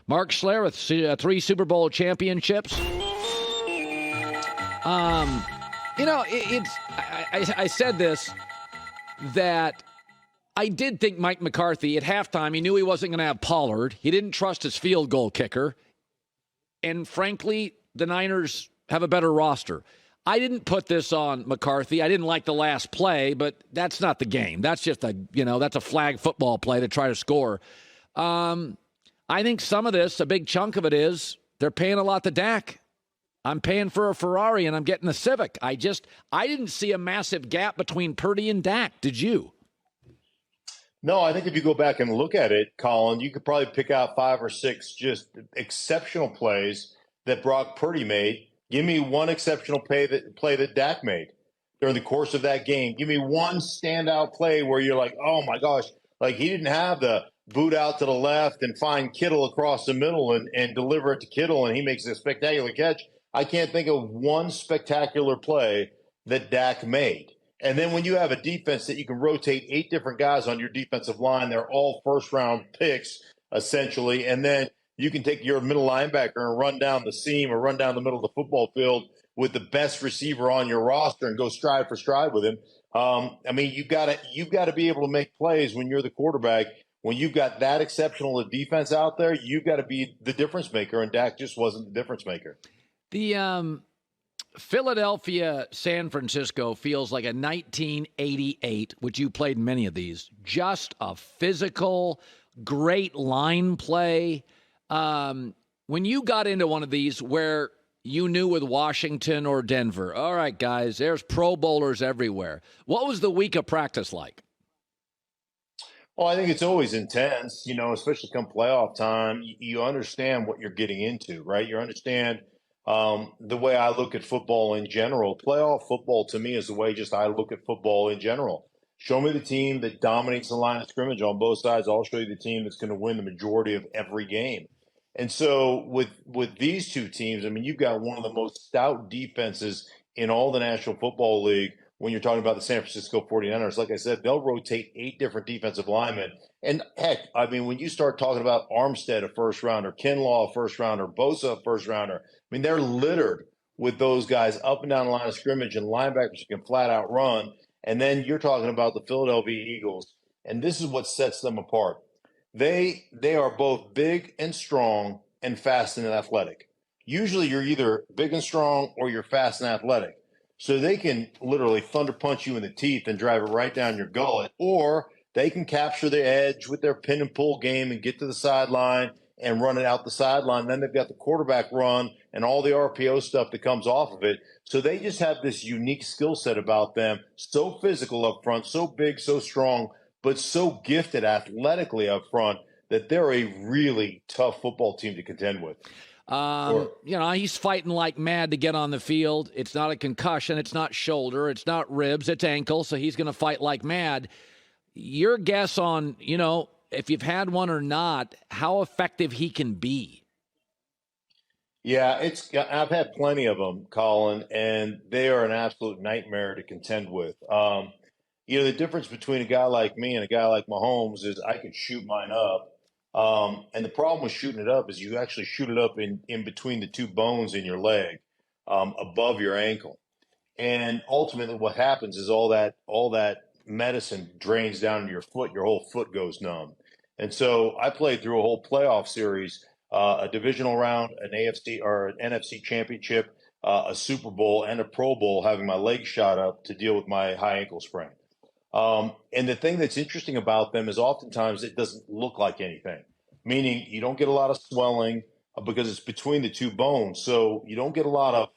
Mark Schlereth, 3 Super Bowl championships. I said this, that I did think Mike McCarthy at halftime, he knew he wasn't going to have Pollard. He didn't trust his field goal kicker. And frankly, the Niners have a better roster. I didn't put this on McCarthy. I didn't like the last play, but that's not the game. That's just that's a flag football play to try to score. I think some of this, a big chunk of it is they're paying a lot to Dak. I'm paying for a Ferrari and I'm getting a Civic. I didn't see a massive gap between Purdy and Dak. Did you? No, I think if you go back and look at it, Colin, you could probably pick out 5 or 6 just exceptional plays that Brock Purdy made. Give me one exceptional play that Dak made during the course of that game. Give me one standout play where you're like, oh my gosh, like he didn't have the boot out to the left and find Kittle across the middle and deliver it to Kittle and he makes a spectacular catch. I can't think of one spectacular play that Dak made. And then when you have a defense that you can rotate 8 different guys on your defensive line, they're all first-round picks, essentially, and then you can take your middle linebacker and run down the seam or run down the middle of the football field with the best receiver on your roster and go stride for stride with him. You've got to be able to make plays when you're the quarterback. When you've got that exceptional a defense out there, you've got to be the difference maker, and Dak just wasn't the difference maker. The Philadelphia, San Francisco feels like a 1988, which you played many of these. Just a physical, great line play. When you got into one of these where you knew with Washington or Denver, all right, guys, there's Pro Bowlers everywhere. What was the week of practice like? Well, I think it's always intense, especially come playoff time. You understand what you're getting into, right? You understand the way I look at football in general. Playoff football to me is the way just I look at football in general. Show me the team that dominates the line of scrimmage on both sides. I'll show you the team that's going to win the majority of every game. And so with these two teams, you've got one of the most stout defenses in all the National Football League when you're talking about the San Francisco 49ers. Like I said, they'll rotate 8 different defensive linemen. And heck, when you start talking about Armstead, a first rounder, Kinlaw, a first rounder, Bosa, a first rounder, they're littered with those guys up and down the line of scrimmage and linebackers who can flat out run. And then you're talking about the Philadelphia Eagles. And this is what sets them apart. They are both big and strong and fast and athletic. Usually you're either big and strong or you're fast and athletic. So they can literally thunder punch you in the teeth and drive it right down your gullet, or they can capture the edge with their pin and pull game and get to the sideline and run it out the sideline. Then they've got the quarterback run and all the RPO stuff that comes off of it. So they just have this unique skill set about them, so physical up front, so big, so strong, but so gifted athletically up front that they're a really tough football team to contend with. He's fighting like mad to get on the field. It's not a concussion. It's not shoulder. It's not ribs. It's ankle. So he's going to fight like mad. Your guess on, if you've had one or not, how effective he can be? Yeah, I've had plenty of them, Colin, and they are an absolute nightmare to contend with. The difference between a guy like me and a guy like Mahomes is I can shoot mine up. And the problem with shooting it up is you actually shoot it up in between the 2 bones in your leg, above your ankle. And ultimately what happens is all that medicine drains down into your foot. Your whole foot goes numb. And so I played through a whole playoff series, a divisional round, an AFC or an NFC championship, a Super Bowl, and a Pro Bowl, having my leg shot up to deal with my high ankle sprain. And the thing that's interesting about them is oftentimes it doesn't look like anything, meaning you don't get a lot of swelling because it's between the 2 bones. So you don't get a lot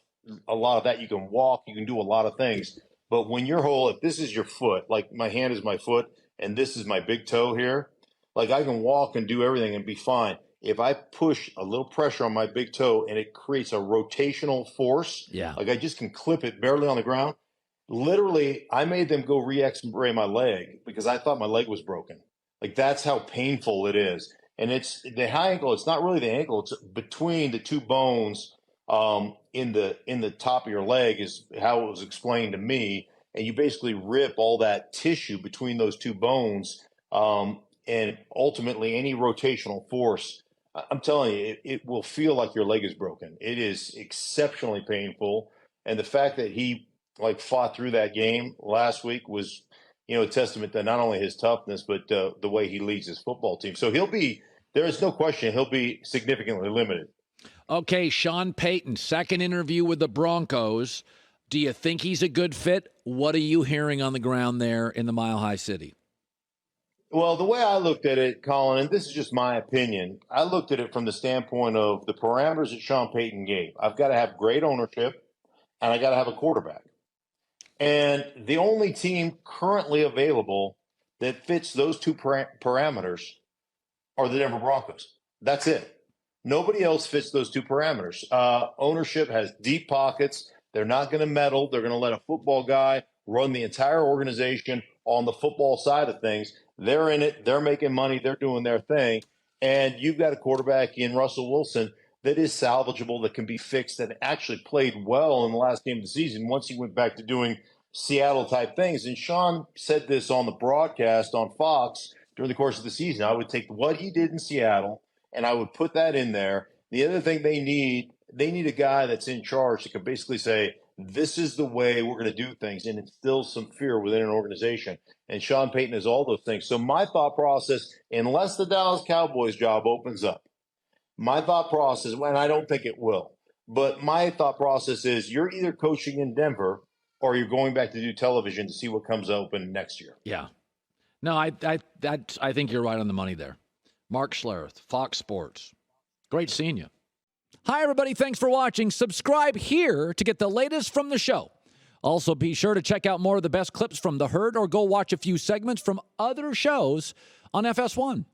of that. You can walk, you can do a lot of things. But when if this is your foot, like my hand is my foot and this is my big toe here, like I can walk and do everything and be fine. If I push a little pressure on my big toe and it creates a rotational force, like I just can clip it barely on the ground. Literally, I made them go re-x-ray my leg because I thought my leg was broken. Like that's how painful it is. And it's the high ankle. It's not really the ankle. It's between the 2 bones in the top of your leg is how it was explained to me. And you basically rip all that tissue between those 2 bones. And ultimately, any rotational force I'm telling you, it will feel like your leg is broken. It is exceptionally painful. And the fact that he fought through that game last week was, a testament to not only his toughness, but the way he leads his football team. So there is no question, he'll be significantly limited. Okay, Sean Payton, second interview with the Broncos. Do you think he's a good fit? What are you hearing on the ground there in the Mile High City? Well, the way I looked at it, Colin, and this is just my opinion, I looked at it from the standpoint of the parameters that Sean Payton gave. I've got to have great ownership, and I got to have a quarterback. And the only team currently available that fits those two parameters are the Denver Broncos. That's it. Nobody else fits those two parameters. Ownership has deep pockets. They're not going to meddle. They're going to let a football guy run the entire organization on the football side of things. They're in it. They're making money. They're doing their thing. And you've got a quarterback in Russell Wilson that is salvageable, that can be fixed, that actually played well in the last game of the season once he went back to doing Seattle-type things. And Sean said this on the broadcast on Fox during the course of the season. I would take what he did in Seattle, and I would put that in there. The other thing they need a guy that's in charge that can basically say, this is the way we're going to do things, and instill some fear within an organization. And Sean Payton is all those things. So my thought process, unless the Dallas Cowboys job opens up, my thought process, and I don't think it will, but my thought process is you're either coaching in Denver or you're going back to do television to see what comes open next year. Yeah. No, I think you're right on the money there. Mark Schlereth, Fox Sports. Great seeing you. Hi, everybody. Thanks for watching. Subscribe here to get the latest from the show. Also, be sure to check out more of the best clips from The Herd or go watch a few segments from other shows on FS1.